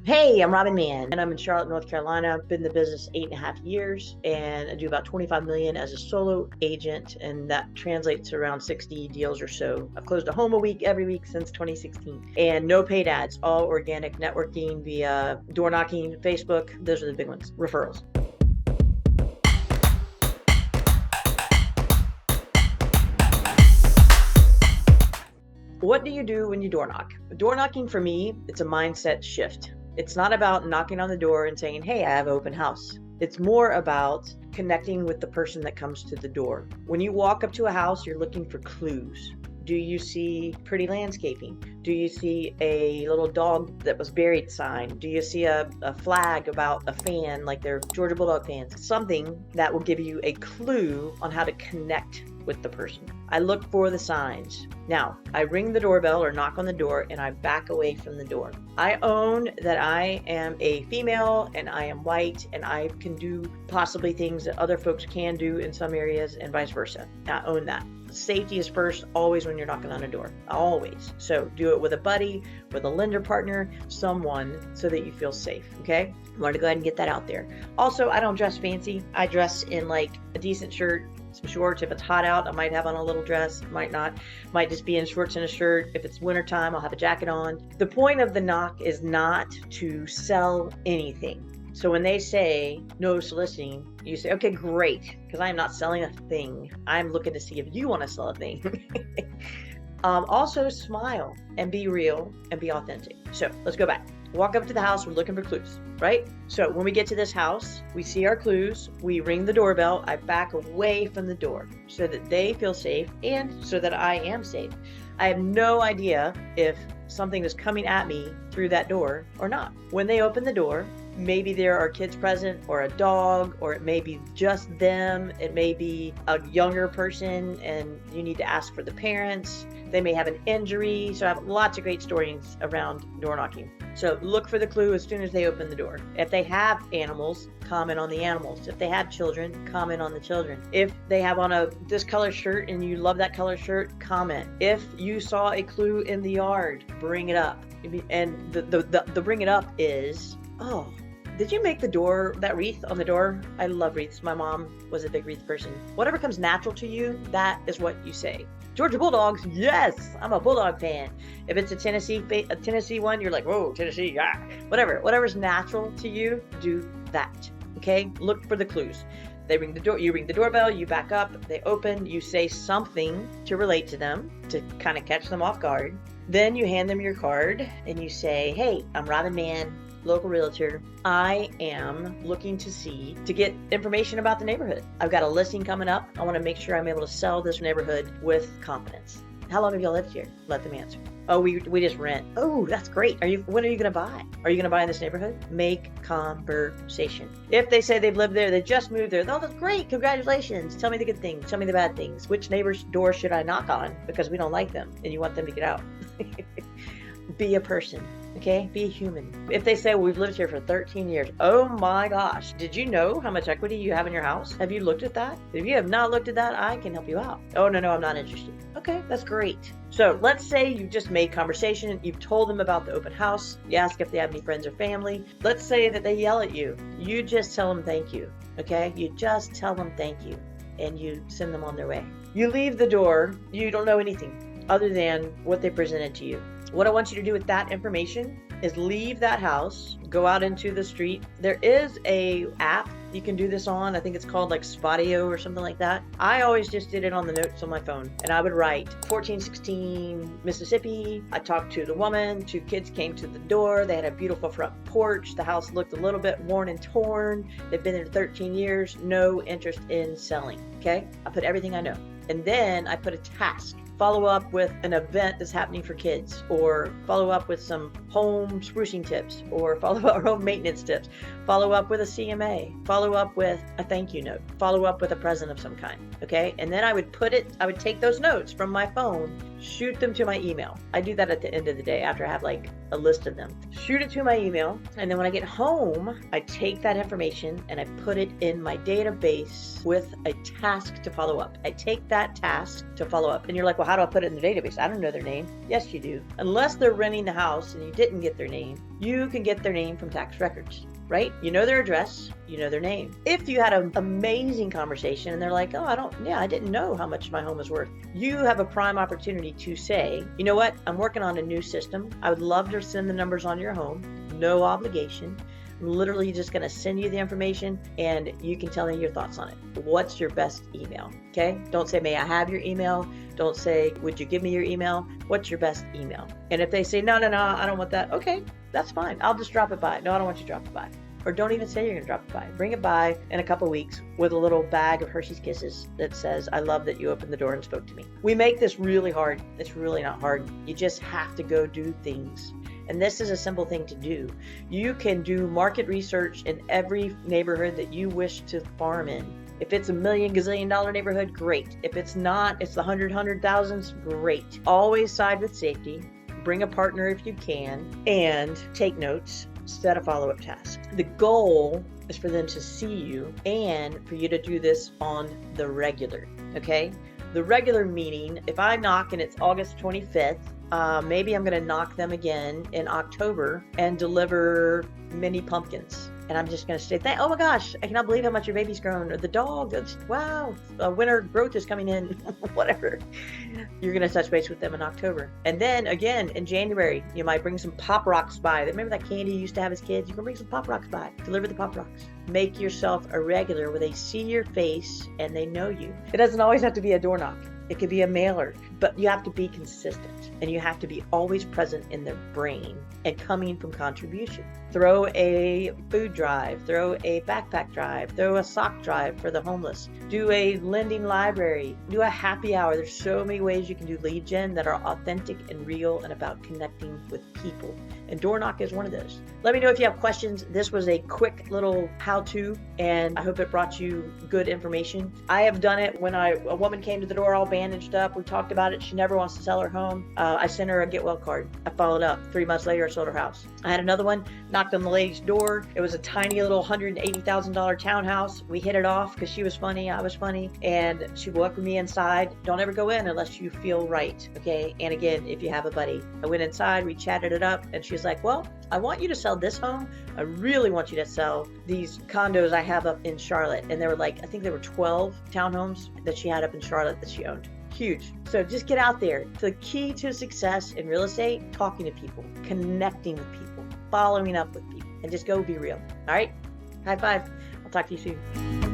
Hey, I'm Robin Mann, and I'm in Charlotte, North Carolina. I've been in the business 8.5 years, and I do about 25 million as a solo agent, and that translates to around 60 deals or so. I've closed a home a week every week since 2016, and no paid ads, all organic networking via door knocking, Facebook. Those are the big ones. Referrals. What do you do when you door knock? Door knocking for me, it's a mindset shift. It's not about knocking on the door and saying, hey, I have an open house. It's more about connecting with the person that comes to the door. When you walk up to a house, you're looking for clues. Do you see pretty landscaping? Do you see a little dog that was buried sign? Do you see a flag about a fan, like they're Georgia Bulldog fans? Something that will give you a clue on how to connect with the person. I look for the signs. Now, I ring the doorbell or knock on the door and I back away from the door. I own that I am a female and I am white and I can do possibly things that other folks can do in some areas and vice versa. I own that. Safety is first always when you're knocking on a door, always. So do it with a buddy, with a lender partner, someone so that you feel safe, okay? I wanted to go ahead and get that out there. Also, I don't dress fancy. I dress in like a decent shirt, some shorts. If it's hot out, I might have on a little dress, might not, might just be in shorts and a shirt. If it's wintertime, I'll have a jacket on. The point of the knock is not to sell anything. So when they say no soliciting, you say, okay, great, because I am not selling a thing. I'm looking to see if you want to sell a thing. Also smile and be real and be authentic. So let's go back. Walk up to the house, we're looking for clues, right? So when we get to this house, we see our clues, we ring the doorbell, I back away from the door so that they feel safe and so that I am safe. I have no idea if something is coming at me through that door or not. When they open the door, maybe there are kids present or a dog, or it may be just them. It may be a younger person and you need to ask for the parents. They may have an injury. So I have lots of great stories around door knocking. So look for the clue as soon as they open the door. If they have animals, comment on the animals. If they have children, comment on the children. If they have on this color shirt and you love that color shirt, comment. If you saw a clue in the yard, bring it up. And the bring it up is, oh, did you make the door, that wreath on the door? I love wreaths. My mom was a big wreath person. Whatever comes natural to you, that is what you say. Georgia Bulldogs, yes, I'm a Bulldog fan. If it's a Tennessee one, you're like, whoa, Tennessee, yeah. Whatever's natural to you, do that. Okay, look for the clues. They ring the door, you ring the doorbell, you back up, they open, you say something to relate to them, to kind of catch them off guard. Then you hand them your card and you say, hey, I'm Robin Mann, local realtor. I am looking to get information about the neighborhood. I've got a listing coming up. I want to make sure I'm able to sell this neighborhood with confidence. How long have y'all lived here? Let them answer. Oh, we just rent. Oh, that's great. When are you going to buy? Are you going to buy in this neighborhood? Make conversation. If they say they've lived there, they just moved there. Oh, that's great. Congratulations. Tell me the good things. Tell me the bad things. Which neighbor's door should I knock on because we don't like them and you want them to get out? Be a person. Okay, be a human. If they say, well, we've lived here for 13 years. Oh my gosh. Did you know how much equity you have in your house? Have you looked at that? If you have not looked at that, I can help you out. Oh, no, I'm not interested. Okay, that's great. So let's say you just made conversation. You've told them about the open house. You ask if they have any friends or family. Let's say that they yell at you. You just tell them thank you. Okay, you just tell them thank you and you send them on their way. You leave the door. You don't know anything other than what they presented to you. What I want you to do with that information is leave that house, go out into the street. There is a app you can do this on. I think it's called like Spotio or something like that. I always just did it on the notes on my phone and I would write 1416 Mississippi. I talked to the woman, 2 kids came to the door. They had a beautiful front porch. The house looked a little bit worn and torn. They've been there 13 years, no interest in selling. Okay. I put everything I know. And then I put a task. Follow up with an event that's happening for kids, or follow up with some home sprucing tips, or follow up home maintenance tips, follow up with a CMA, follow up with a thank you note, follow up with a present of some kind. Okay. And then I would take those notes from my phone, shoot them to my email. I do that at the end of the day after I have like a list of them. Shoot it to my email. And then when I get home, I take that information and I put it in my database with a task to follow up. I take that task to follow up. And you're like, well, how do I put it in the database? I don't know their name. Yes, you do. Unless they're renting the house and you didn't get their name, you can get their name from tax records, right? You know their address, you know their name. If you had an amazing conversation and they're like, oh, I didn't know how much my home was worth. You have a prime opportunity to say, you know what? I'm working on a new system. I would love to send the numbers on your home. No obligation. I'm literally just going to send you the information and you can tell me your thoughts on it. What's your best email? Okay. Don't say, may I have your email? Don't say, would you give me your email? What's your best email? And if they say, no, I don't want that. Okay, that's fine. I'll just drop it by. No, I don't want you to drop it by. Or don't even say you're going to drop it by. Bring it by in a couple weeks with a little bag of Hershey's Kisses that says, I love that you opened the door and spoke to me. We make this really hard. It's really not hard. You just have to go do things. And this is a simple thing to do. You can do market research in every neighborhood that you wish to farm in. If it's $1 million gazillion neighborhood, great. If it's not, it's the hundred thousands, great. Always side with safety. Bring a partner if you can, and take notes. Set a follow-up task. The goal is for them to see you and for you to do this on the regular, okay? The regular meaning, if I knock and it's August 25th, maybe I'm going to knock them again in October and deliver mini pumpkins. And I'm just going to say, oh my gosh, I cannot believe how much your baby's grown. Or the dog, wow, winter growth is coming in, whatever. You're going to touch base with them in October. And then again, in January, you might bring some Pop Rocks by. Remember that candy you used to have as kids? You can bring some Pop Rocks by. Deliver the Pop Rocks. Make yourself a regular where they see your face and they know you. It doesn't always have to be a door knock. It could be a mailer, but you have to be consistent and you have to be always present in their brain and coming from contribution. Throw a food drive, throw a backpack drive, throw a sock drive for the homeless, do a lending library, do a happy hour. There's so many ways you can do lead gen that are authentic and real and about connecting with people. And door knock is one of those. Let me know if you have questions. This was a quick little how-to, and I hope it brought you good information. I have done it when a woman came to the door all bandaged up. We talked about it. She never wants to sell her home. I sent her a get well card. I followed up. 3 months later, I sold her house. I had another one, knocked on the lady's door. It was a tiny little $180,000 townhouse. We hit it off because she was funny, I was funny, and she welcomed me inside. Don't ever go in unless you feel right, okay? And again, if you have a buddy. I went inside, we chatted it up, and she was like, well, I want you to sell this home. I really want you to sell these condos I have up in Charlotte. And there were I think there were 12 townhomes that she had up in Charlotte that she owned. Huge. So just get out there. The key to success in real estate, talking to people, connecting with people, following up with people, and just go be real. All right? High five. I'll talk to you soon.